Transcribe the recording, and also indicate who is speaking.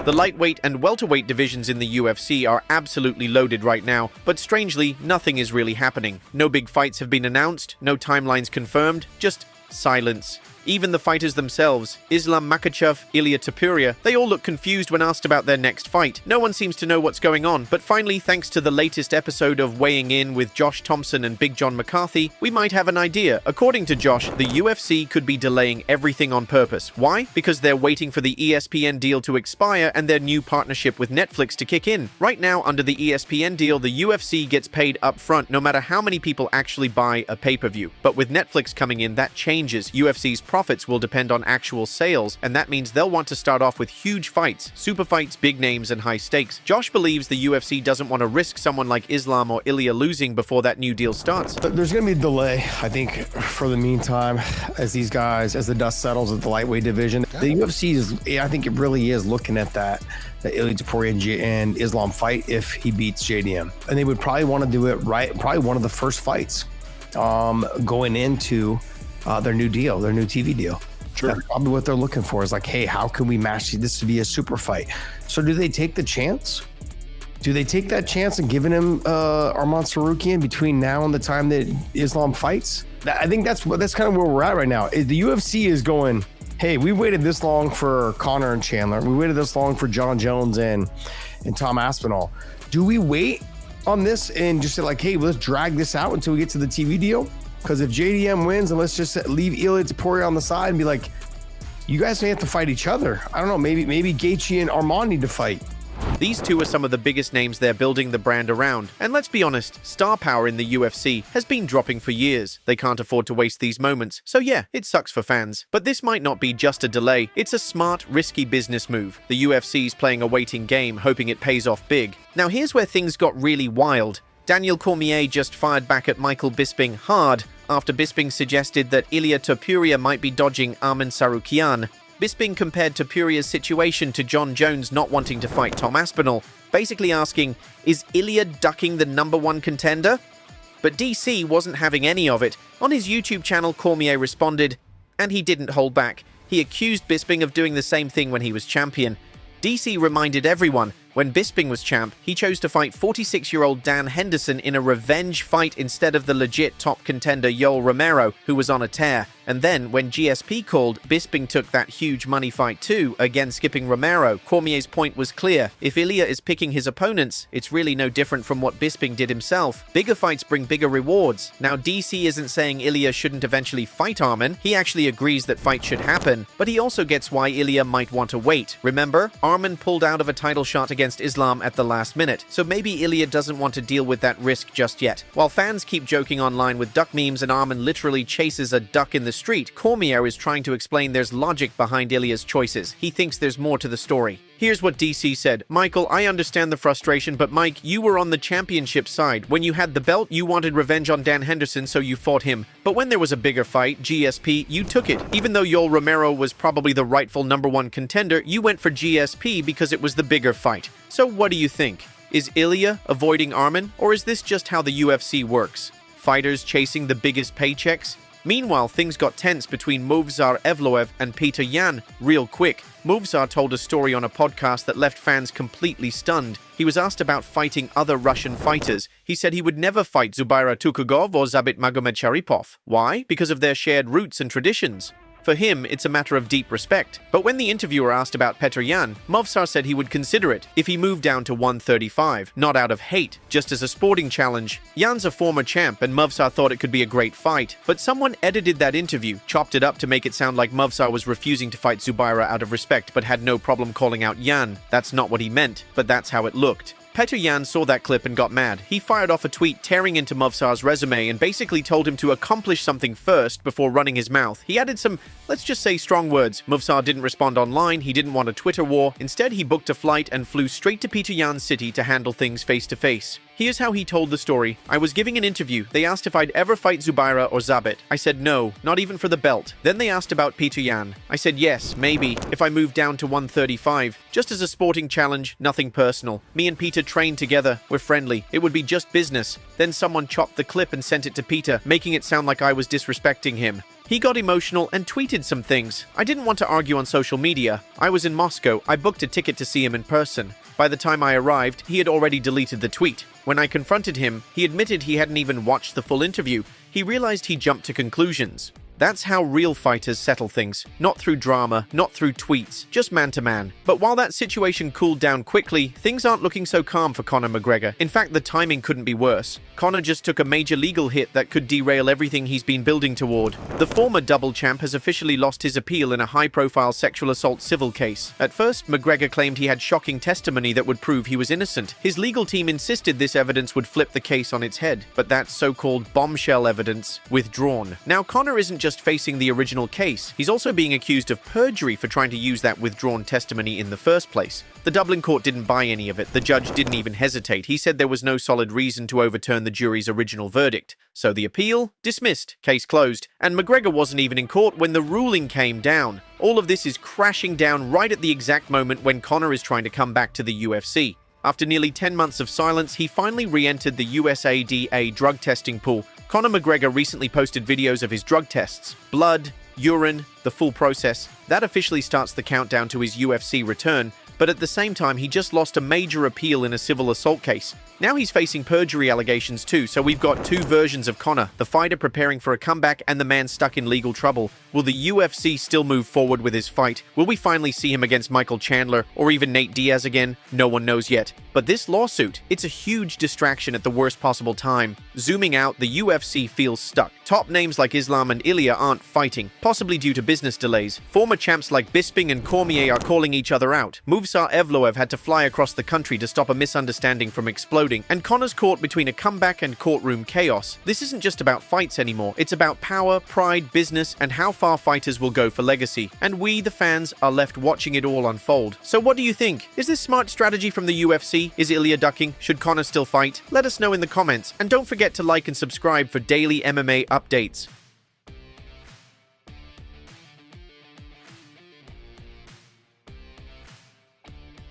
Speaker 1: The lightweight and welterweight divisions in the UFC are absolutely loaded right now, but strangely, nothing is really happening. No big fights have been announced, no timelines confirmed, just silence. Even the fighters themselves, Islam Makhachev, Ilia Topuria, they all look confused when asked about their next fight. No one seems to know what's going on, but finally, thanks to the latest episode of Weighing In with Josh Thompson and Big John McCarthy, we might have an idea. According to Josh, the UFC could be delaying everything on purpose. Why? Because they're waiting for the ESPN deal to expire and their new partnership with Netflix to kick in. Right now, under the ESPN deal, the UFC gets paid up front no matter how many people actually buy a pay-per-view. But with Netflix coming in, that changes. UFC's profits will depend on actual sales, and that means they'll want to start off with huge fights, super fights, big names, and high stakes. Josh believes the UFC doesn't want to risk someone like Islam or Ilia losing before that new deal starts.
Speaker 2: There's going to be a delay, I think, for the meantime, as the dust settles at the lightweight division. The UFC is, I think it really is looking at the Ilia Topuria and Islam fight if he beats JDM. And they would probably want to do it right, probably one of the first fights going into their new deal, their new TV deal.
Speaker 3: Sure.
Speaker 2: That's probably what they're looking for is like, hey, how can we match this to be a super fight? So do they take the chance? Do they take that chance and giving him Arman Sarukian between now and the time that Islam fights? I think that's kind of where we're at right now. The UFC is going, hey, we waited this long for Conor and Chandler. We waited this long for John Jones and Tom Aspinall. Do we wait on this and just say like, hey, let's drag this out until we get to the TV deal? Because if JDM wins, and let's just leave Ilia Topuria on the side and be like, you guys may have to fight each other. I don't know, maybe Gaethje and Arman need to fight.
Speaker 1: These two are some of the biggest names they're building the brand around. And let's be honest, star power in the UFC has been dropping for years. They can't afford to waste these moments. So yeah, it sucks for fans. But this might not be just a delay. It's a smart, risky business move. The UFC's playing a waiting game, hoping it pays off big. Now here's where things got really wild. Daniel Cormier just fired back at Michael Bisping hard after Bisping suggested that Ilia Topuria might be dodging Arman Sarukian. Bisping compared Topuria's situation to John Jones not wanting to fight Tom Aspinall, basically asking, is Ilia ducking the #1 contender? But DC wasn't having any of it. On his YouTube channel, Cormier responded, and he didn't hold back. He accused Bisping of doing the same thing when he was champion. DC reminded everyone, when Bisping was champ, he chose to fight 46-year-old Dan Henderson in a revenge fight instead of the legit top contender Yoel Romero, who was on a tear. And then, when GSP called, Bisping took that huge money fight too, again skipping Romero. Cormier's point was clear. If Ilia is picking his opponents, it's really no different from what Bisping did himself. Bigger fights bring bigger rewards. Now, DC isn't saying Ilia shouldn't eventually fight Arman. He actually agrees that fights should happen, but he also gets why Ilia might want to wait. Remember, Arman pulled out of a title shot against Islam at the last minute, so maybe Ilia doesn't want to deal with that risk just yet. While fans keep joking online with duck memes and Arman literally chases a duck in the street, Cormier is trying to explain there's logic behind Ilia's choices. He thinks there's more to the story. Here's what DC said. Michael, I understand the frustration, but Mike, you were on the championship side. When you had the belt, you wanted revenge on Dan Henderson, so you fought him. But when there was a bigger fight, GSP, you took it. Even though Yoel Romero was probably the rightful #1 contender, you went for GSP because it was the bigger fight. So what do you think? Is Ilia avoiding Arman, or is this just how the UFC works? Fighters chasing the biggest paychecks? Meanwhile, things got tense between Movsar Evloev and Peter Yan real quick. Movsar told a story on a podcast that left fans completely stunned. He was asked about fighting other Russian fighters. He said he would never fight Zubaira Tukhugov or Zabit Magomedsharipov. Why? Because of their shared roots and traditions. For him, it's a matter of deep respect. But when the interviewer asked about Petr Yan, Movsar said he would consider it if he moved down to 135, not out of hate, just as a sporting challenge. Yan's a former champ, and Movsar thought it could be a great fight. But someone edited that interview, chopped it up to make it sound like Movsar was refusing to fight Zubaira out of respect but had no problem calling out Yan. That's not what he meant, but that's how it looked. Petr Yan saw that clip and got mad. He fired off a tweet tearing into Movsar's resume and basically told him to accomplish something first before running his mouth. He added some, let's just say, strong words. Movsar didn't respond online, he didn't want a Twitter war. Instead, he booked a flight and flew straight to Petr Yan's city to handle things face to face. Here's how he told the story. I was giving an interview. They asked if I'd ever fight Zubaira or Zabit. I said no, not even for the belt. Then they asked about Petr Yan. I said yes, maybe, if I moved down to 135. Just as a sporting challenge, nothing personal. Me and Peter trained together. We're friendly. It would be just business. Then someone chopped the clip and sent it to Peter, making it sound like I was disrespecting him. He got emotional and tweeted some things. I didn't want to argue on social media. I was in Moscow. I booked a ticket to see him in person. By the time I arrived, he had already deleted the tweet. When I confronted him, he admitted he hadn't even watched the full interview. He realized he jumped to conclusions. That's how real fighters settle things. Not through drama, not through tweets, just man to man. But while that situation cooled down quickly, things aren't looking so calm for Conor McGregor. In fact, the timing couldn't be worse. Conor just took a major legal hit that could derail everything he's been building toward. The former double champ has officially lost his appeal in a high-profile sexual assault civil case. At first, McGregor claimed he had shocking testimony that would prove he was innocent. His legal team insisted this evidence would flip the case on its head, but that so-called bombshell evidence withdrawn. Now, Conor isn't just facing the original case, he's also being accused of perjury for trying to use that withdrawn testimony in the first place. The Dublin court didn't buy any of it. The judge didn't even hesitate. He said there was no solid reason to overturn the jury's original verdict. So the appeal? Dismissed. Case closed. And McGregor wasn't even in court when the ruling came down. All of this is crashing down right at the exact moment when Conor is trying to come back to the UFC. After nearly 10 months of silence, he finally re-entered the USADA drug testing pool. Conor McGregor recently posted videos of his drug tests. Blood, urine, the full process. That officially starts the countdown to his UFC return, but at the same time, he just lost a major appeal in a civil assault case. Now he's facing perjury allegations too, so we've got two versions of Conor, the fighter preparing for a comeback and the man stuck in legal trouble. Will the UFC still move forward with his fight? Will we finally see him against Michael Chandler or even Nate Diaz again? No one knows yet. But this lawsuit, it's a huge distraction at the worst possible time. Zooming out, the UFC feels stuck. Top names like Islam and Ilya aren't fighting, possibly due to business delays. Former champs like Bisping and Cormier are calling each other out. Movsar Evloev had to fly across the country to stop a misunderstanding from exploding, and Conor's caught between a comeback and courtroom chaos. This isn't just about fights anymore. It's about power, pride, business, and how far fighters will go for legacy. And we, the fans, are left watching it all unfold. So what do you think? Is this smart strategy from the UFC? Is Ilya ducking? Should Conor still fight? Let us know in the comments. And don't forget to like and subscribe for daily MMA updates.